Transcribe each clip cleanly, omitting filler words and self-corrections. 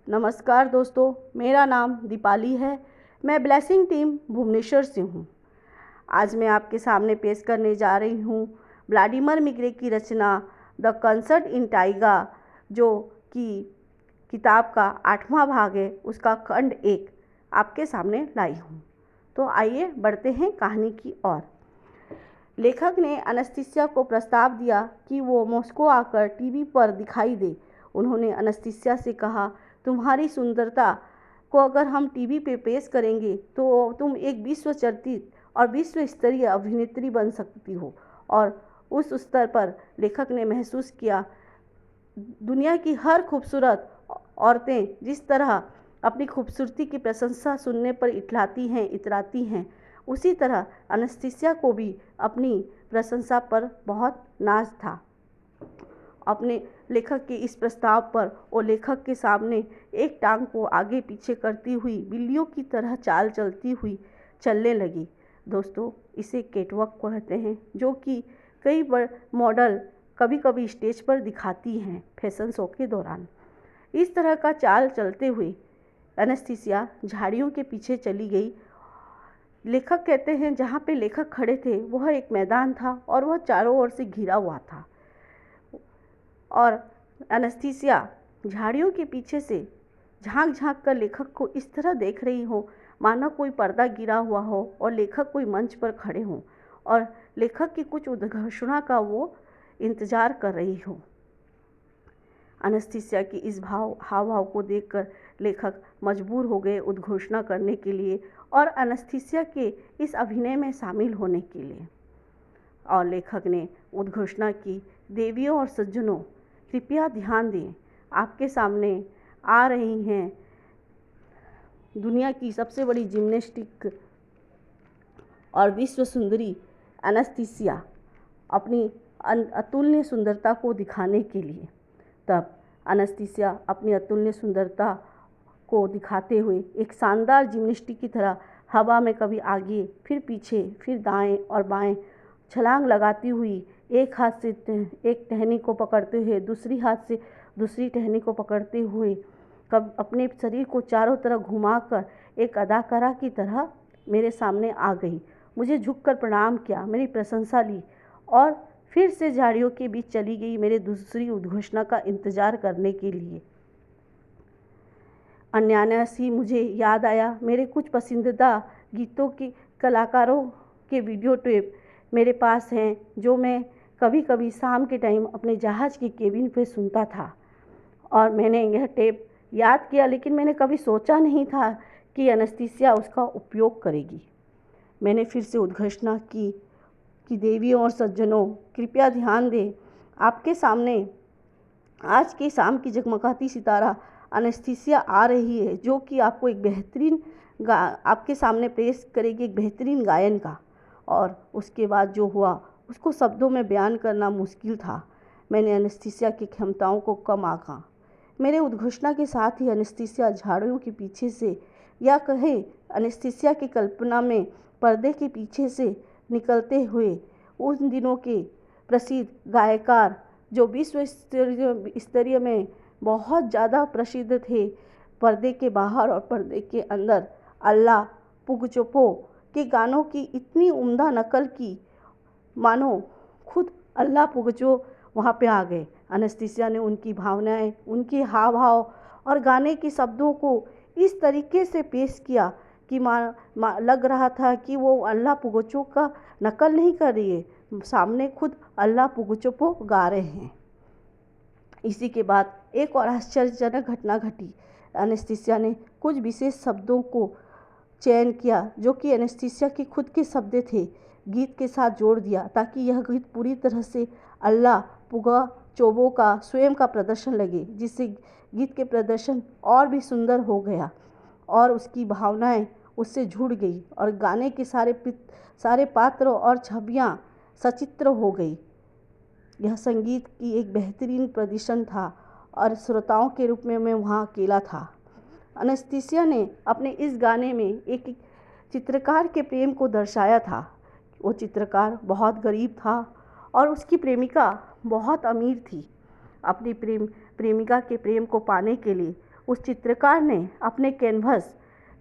नमस्कार दोस्तों, मेरा नाम दीपाली है। मैं ब्लेसिंग टीम भुवनेश्वर से हूँ। आज मैं आपके सामने पेश करने जा रही हूँ व्लादिमीर मिग्रे की रचना द कंसर्ट इन टाइगा, जो कि किताब का 8वां भाग है, उसका खंड 1 आपके सामने लाई हूँ। तो आइए बढ़ते हैं कहानी की ओर। लेखक ने एनेस्थीसिया को प्रस्ताव दिया कि वो मॉस्को आकर टीवी पर दिखाई दे। उन्होंने एनेस्थीसिया से कहा, तुम्हारी सुंदरता को अगर हम टीवी पे पेश करेंगे तो तुम एक विश्व चर्चित और विश्व स्तरीय अभिनेत्री बन सकती हो। और उस स्तर पर लेखक ने महसूस किया, दुनिया की हर खूबसूरत औरतें जिस तरह अपनी खूबसूरती की प्रशंसा सुनने पर इतराती हैं, उसी तरह एनेस्थीसिया को भी अपनी प्रशंसा पर बहुत नाज था। अपने लेखक के इस प्रस्ताव पर वो लेखक के सामने एक टांग को आगे पीछे करती हुई बिल्लियों की तरह चाल चलती हुई चलने लगी। दोस्तों, इसे कैटवॉक कहते हैं, जो कि कई मॉडल कभी कभी स्टेज पर दिखाती हैं फैशन शो के दौरान। इस तरह का चाल चलते हुए एनेस्थीसिया झाड़ियों के पीछे चली गई। लेखक कहते हैं, जहाँ पे लेखक खड़े थे वह एक मैदान था और वह चारों ओर से घिरा हुआ था। और एनेस्थीसिया झाड़ियों के पीछे से झांक झांक कर लेखक को इस तरह देख रही हो मानो कोई पर्दा गिरा हुआ हो और लेखक कोई मंच पर खड़े हों और लेखक की कुछ उद्घोषणा का वो इंतज़ार कर रही हो। एनेस्थीसिया की इस हाव भाव को देखकर लेखक मजबूर हो गए उद्घोषणा करने के लिए और एनेस्थीसिया के इस अभिनय में शामिल होने के लिए। और लेखक ने उद्घोषणा की, देवियों और सज्जनों, कृपया ध्यान दें, आपके सामने आ रही हैं दुनिया की सबसे बड़ी जिम्नास्टिक और विश्व सुंदरी एनेस्थीसिया, अपनी अतुलनीय सुंदरता को दिखाने के लिए। तब एनेस्थीसिया अपनी अतुलनीय सुंदरता को दिखाते हुए एक शानदार जिम्नास्टिक की तरह हवा में कभी आगे, फिर पीछे, फिर दाएं और बाएं छलांग लगाती हुई, एक हाथ से एक टहनी को पकड़ते हुए दूसरी हाथ से दूसरी टहनी को पकड़ते हुए कब अपने शरीर को चारों तरफ घुमाकर एक अदाकारा की तरह मेरे सामने आ गई। मुझे झुककर प्रणाम किया, मेरी प्रशंसा ली और फिर से झाड़ियों के बीच चली गई मेरे दूसरी उद्घोषणा का इंतजार करने के लिए। अनायास ही मुझे याद आया, मेरे कुछ पसंदीदा गीतों की कलाकारों के वीडियो टेप मेरे पास हैं, जो मैं कभी कभी शाम के टाइम अपने जहाज़ की केबिन पे सुनता था। और मैंने यह टेप याद किया, लेकिन मैंने कभी सोचा नहीं था कि एनेस्थीसिया उसका उपयोग करेगी। मैंने फिर से उद्घोषणा की कि देवियों और सज्जनों, कृपया ध्यान दें, आपके सामने आज की शाम की जगमगाती सितारा एनेस्थीसिया आ रही है, जो कि आपको एक बेहतरीन आपके सामने पेश करेगी, एक बेहतरीन गायन का। और उसके बाद जो हुआ उसको शब्दों में बयान करना मुश्किल था। मैंने एनेस्थीसिया की क्षमताओं को कम आंका। मेरे उद्घोषणा के साथ ही एनेस्थीसिया झाड़ियों के पीछे से, या कहे एनेस्थीसिया की कल्पना में पर्दे के पीछे से निकलते हुए उन दिनों के प्रसिद्ध गायकार, जो विश्व स्तरीय में बहुत ज़्यादा प्रसिद्ध थे, पर्दे के बाहर और पर्दे के अंदर, अल्लाह पुगचोपो के गानों की इतनी उम्दा नकल की मानो खुद अल्लाह पुगचो वहाँ पे आ गए। एनेस्थीसिया ने उनकी भावनाएं, उनके हाव भाव और गाने के शब्दों को इस तरीके से पेश किया कि लग रहा था कि वो अल्लाह पुगचो का नकल नहीं कर रही है, सामने खुद अल्लाह पुगचोपो गा रहे हैं। इसी के बाद एक और आश्चर्यजनक घटना घटी। एनेस्थीसिया ने कुछ विशेष शब्दों को चयन किया, जो कि एनेस्थीसिया के खुद के शब्द थे, गीत के साथ जोड़ दिया, ताकि यह गीत पूरी तरह से अल्लाह पुगाचोबो का स्वयं का प्रदर्शन लगे, जिससे गीत के प्रदर्शन और भी सुंदर हो गया और उसकी भावनाएं उससे जुड़ गई और गाने के सारे पात्र और छवियां सचित्र हो गई। यह संगीत की एक बेहतरीन प्रदर्शन था और श्रोताओं के रूप में मैं वहाँ अकेला था। एनेस्थीसिया ने अपने इस गाने में एक चित्रकार के प्रेम को दर्शाया था। वो चित्रकार बहुत गरीब था और उसकी प्रेमिका बहुत अमीर थी। अपनी प्रेमिका के प्रेम को पाने के लिए उस चित्रकार ने अपने कैनवस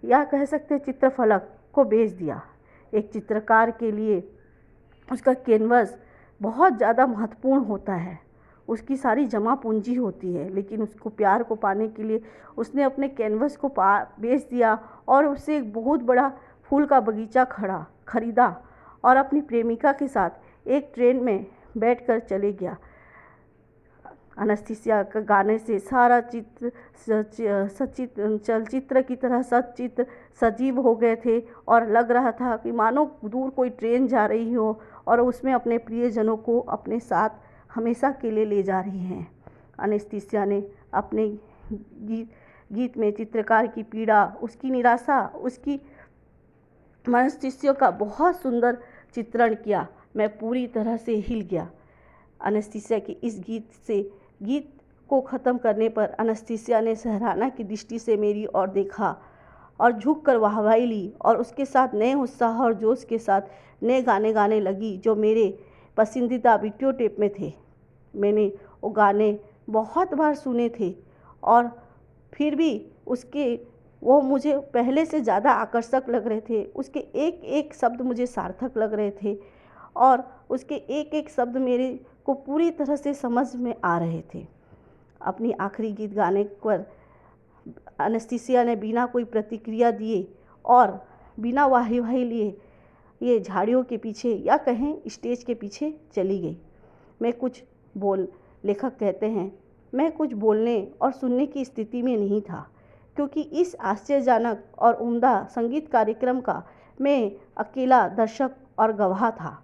या कह सकते चित्रफलक को बेच दिया। एक चित्रकार के लिए उसका कैनवस बहुत ज़्यादा महत्वपूर्ण होता है, उसकी सारी जमा पूंजी होती है, लेकिन उसको प्यार को पाने के लिए उसने अपने कैनवस को बेच दिया और उससे एक बहुत बड़ा फूल का बगीचा खरीदा और अपनी प्रेमिका के साथ एक ट्रेन में बैठकर चले गया। एनेस्थीसिया के गाने से सारा चित्र चलचित्र की तरह सजीव हो गए थे और लग रहा था कि मानो दूर कोई ट्रेन जा रही हो और उसमें अपने प्रियजनों को अपने साथ हमेशा के लिए ले जा रही हैं। एनेस्थीसिया ने अपने गीत में चित्रकार की पीड़ा, उसकी निराशा, उसकी मनस्थितियों का बहुत सुंदर चित्रण किया। मैं पूरी तरह से हिल गया। एनेस्थीसिया के इस गीत को ख़त्म करने पर एनेस्थीसिया ने सराहना की दृष्टि से मेरी ओर देखा और झुककर वाहवाही ली और उसके साथ नए उत्साह और जोश के साथ नए गाने गाने लगी जो मेरे पसंदीदा वीडियो टेप में थे। मैंने वो गाने बहुत बार सुने थे और फिर भी वो मुझे पहले से ज़्यादा आकर्षक लग रहे थे। उसके एक एक शब्द मुझे सार्थक लग रहे थे और उसके एक एक शब्द मेरे को पूरी तरह से समझ में आ रहे थे। अपनी आखिरी गीत गाने पर एनेस्थीसिया ने बिना कोई प्रतिक्रिया दिए और बिना वाही लिए ये झाड़ियों के पीछे या कहें स्टेज के पीछे चली गई। लेखक कहते हैं, मैं कुछ बोलने और सुनने की स्थिति में नहीं था, क्योंकि इस आश्चर्यजनक और उम्दा संगीत कार्यक्रम का मैं अकेला दर्शक और गवाह था।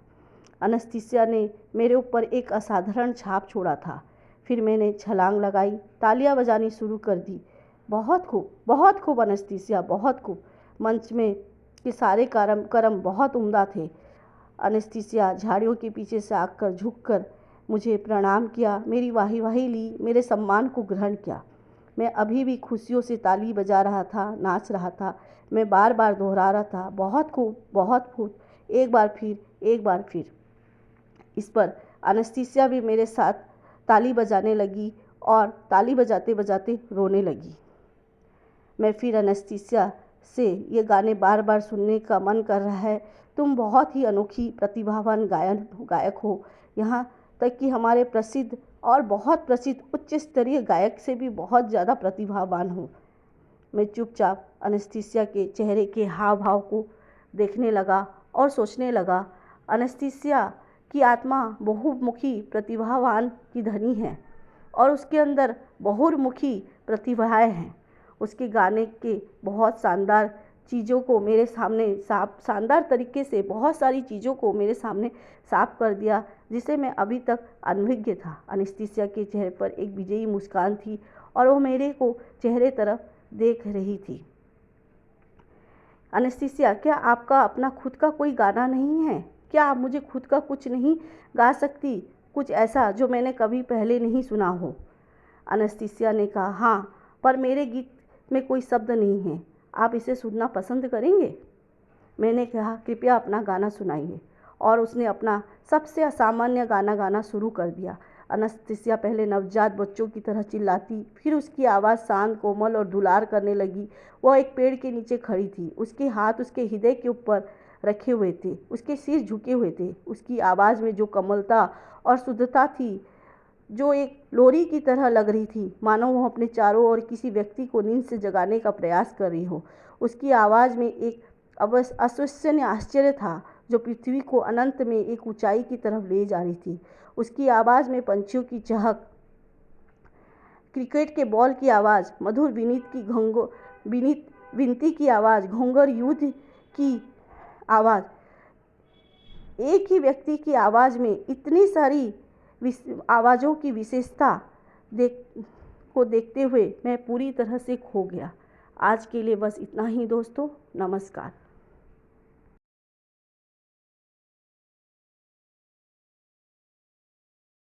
एनेस्थीसिया ने मेरे ऊपर एक असाधारण छाप छोड़ा था। फिर मैंने छलांग लगाई, तालियां बजानी शुरू कर दी। बहुत खूब एनेस्थीसिया, बहुत खूब। मंच में के सारे कर्म बहुत उम्दा थे। एनेस्थीसिया झाड़ियों के पीछे से आकर झुककर मुझे प्रणाम किया, मेरी वाही ली, मेरे सम्मान को ग्रहण किया। मैं अभी भी खुशियों से ताली बजा रहा था, नाच रहा था। मैं बार बार दोहरा रहा था, बहुत खूब, एक बार फिर। इस पर एनेस्थीसिया भी मेरे साथ ताली बजाने लगी और ताली बजाते बजाते रोने लगी। मैं फिर एनेस्थीसिया से ये गाने बार बार सुनने का मन कर रहा है। तुम बहुत ही अनोखी प्रतिभावान गायक हो, यहाँ तक कि हमारे प्रसिद्ध और बहुत प्रसिद्ध उच्च स्तरीय गायक से भी बहुत ज़्यादा प्रतिभावान हो। मैं चुपचाप एनेस्थीसिया के चेहरे के हाव भाव को देखने लगा और सोचने लगा, एनेस्थीसिया की आत्मा बहुमुखी प्रतिभावान की धनी है और उसके अंदर बहुमुखी प्रतिभाएं हैं। उसके गाने के बहुत शानदार चीज़ों को मेरे सामने शानदार तरीके से बहुत सारी चीज़ों को मेरे सामने साफ कर दिया, जिसे मैं अभी तक अनभिज्ञ था। एनेस्थीसिया के चेहरे पर एक विजयी मुस्कान थी और वो मेरे को चेहरे तरफ देख रही थी। एनेस्थीसिया, क्या आपका अपना खुद का कोई गाना नहीं है? क्या आप मुझे खुद का कुछ नहीं गा सकती, कुछ ऐसा जो मैंने कभी पहले नहीं सुना हो? एनेस्थीसिया ने कहा, हाँ, पर मेरे गीत में कोई शब्द नहीं है। आप इसे सुनना पसंद करेंगे? मैंने कहा, कृपया अपना गाना सुनाइए। और उसने अपना सबसे असामान्य गाना गाना शुरू कर दिया। एनेस्थीसिया पहले नवजात बच्चों की तरह चिल्लाती, फिर उसकी आवाज़ शांत, कोमल और दुलार करने लगी। वह एक पेड़ के नीचे खड़ी थी, उसके हाथ उसके हृदय के ऊपर रखे हुए थे, उसके सिर झुके हुए थे। उसकी आवाज़ में जो कोमलता और शुद्धता थी, जो एक लोरी की तरह लग रही थी, मानो वह अपने चारों ओर किसी व्यक्ति को नींद से जगाने का प्रयास कर रही हो। उसकी आवाज़ में एक अविश्वसनीय आश्चर्य था जो पृथ्वी को अनंत में एक ऊंचाई की तरफ ले जा रही थी। उसकी आवाज़ में पंछियों की चहक, क्रिकेट के बॉल की आवाज़, मधुर विनती की आवाज़, घोंघर युद्ध की आवाज़, एक ही व्यक्ति की आवाज़ में इतनी सारी आवाज़ों की विशेषता को देखते हुए मैं पूरी तरह से खो गया। आज के लिए बस इतना ही दोस्तों, नमस्कार।